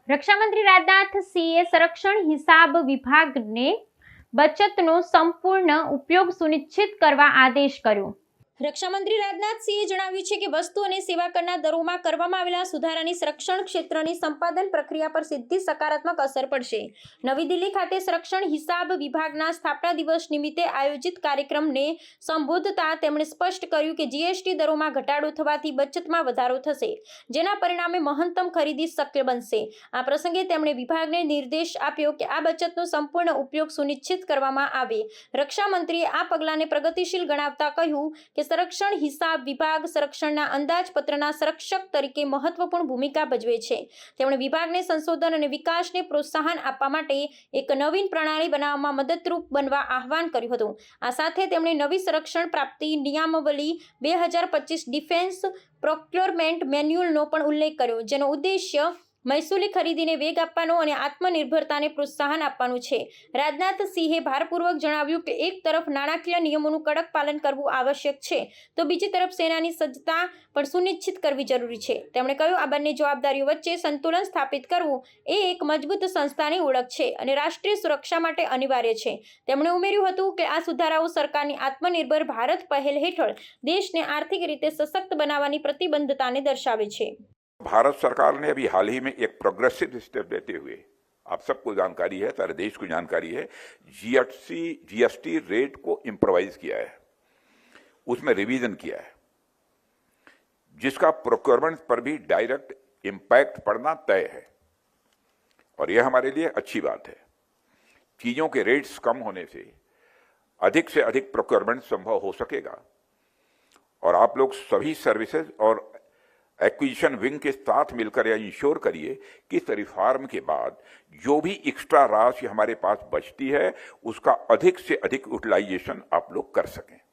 રક્ષામંત્રી રાજનાથ સિંહે સંરક્ષણ હિસાબ વિભાગને બચતનો સંપૂર્ણ ઉપયોગ સુનિશ્ચિત કરવા આદેશ કર્યો। રક્ષામંત્રી રાજનાથ સિંહે જણાવ્યું છે કે વસ્તુ અને સેવા કરના દરોમાં કરવામાં આવેલા સુધારાની સંરક્ષણ ક્ષેત્રની સંપાદન પ્રક્રિયા પર સીધી સકારાત્મક અસર પડશે। નવી દિલ્હી ખાતે સંરક્ષણ હિસાબ વિભાગના સ્થાપના દિવસ નિમિત્તે આયોજિત કાર્યક્રમને સંબોધતા તેમણે સ્પષ્ટ કર્યું કે જીએસટી દરોમાં ઘટાડો થવાથી બચતમાં વધારો થશે, જેના પરિણામે મહત્તમ ખરીદી શક્ય બનશે। આ પ્રસંગે તેમણે વિભાગને નિર્દેશ આપ્યો કે આ બચતનો સંપૂર્ણ ઉપયોગ સુનિશ્ચિત કરવામાં આવે। રક્ષામંત્રીએ આ પગલાંને પ્રગતિશીલ ગણાવતા કહ્યું કે સંરક્ષણ હિસાબ વિભાગ સંરક્ષણના અંદાજપત્રના સંરક્ષક તરીકે મહત્વપૂર્ણ ભૂમિકા ભજવે છે। તેમણે વિભાગને સંશોધન અને વિકાસને પ્રોત્સાહન આપવા માટે એક નવીન પ્રણાલી બનાવવામાં મદદરૂપ બનવા આહ્વાન કર્યું હતું। આ સાથે તેમણે નવી સંરક્ષણ પ્રાપ્તિ નિયમાવલી 2025 ડિફેન્સ પ્રોક્યોરમેન્ટ મેન્યુઅલનો પણ ઉલ્લેખ કર્યો, જેનો ઉદ્દેશ્ય મહેસૂલી ખરીદીને વેગ આપવાનો અને આત્મનિર્ભરતાને પ્રોત્સાહન આપવાનું છે। રાજનાથ સિંહે ભારપૂર્વક જણાવ્યું કે એક તરફ નાણાકીય નિયમોનું કડક પાલન કરવું આવશ્યક છે, તો બીજી તરફ સેનાની સજ્જતા પણ સુનિશ્ચિત કરવી જરૂરી છે। તેમણે કહ્યું, આ બંને જવાબદારીઓ વચ્ચે સંતુલન સ્થાપિત કરવું એ એક મજબૂત સંસ્થાની ઓળખ છે અને રાષ્ટ્રીય સુરક્ષા માટે અનિવાર્ય છે। તેમણે ઉમેર્યું હતું કે આ સુધારાઓ સરકારની આત્મનિર્ભર ભારત પહેલ હેઠળ દેશને આર્થિક રીતે સશક્ત બનાવવાની પ્રતિબદ્ધતાને દર્શાવે છે। भारत सरकार ने अभी हाल ही में एक प्रोग्रेसिव स्टेप लेते हुए, आप सबको जानकारी है, सारे देश को जानकारी है, जीएसटी रेट को इम्प्रोवाइज किया है, उसमें रिवीजन किया है, जिसका प्रोक्योरमेंट पर भी डायरेक्ट इम्पैक्ट पड़ना तय है और यह हमारे लिए अच्छी बात है। चीज़ों के रेट्स कम होने से अधिक प्रोक्योरमेंट संभव हो सकेगा और आप लोग सभी सर्विसेज और एक्विजिशन विंग के साथ मिलकर यह इंश्योर करिए कि इस रिफॉर्म के बाद जो भी एक्स्ट्रा राशि हमारे पास बचती है उसका अधिक से अधिक यूटिलाइजेशन आप लोग कर सकें।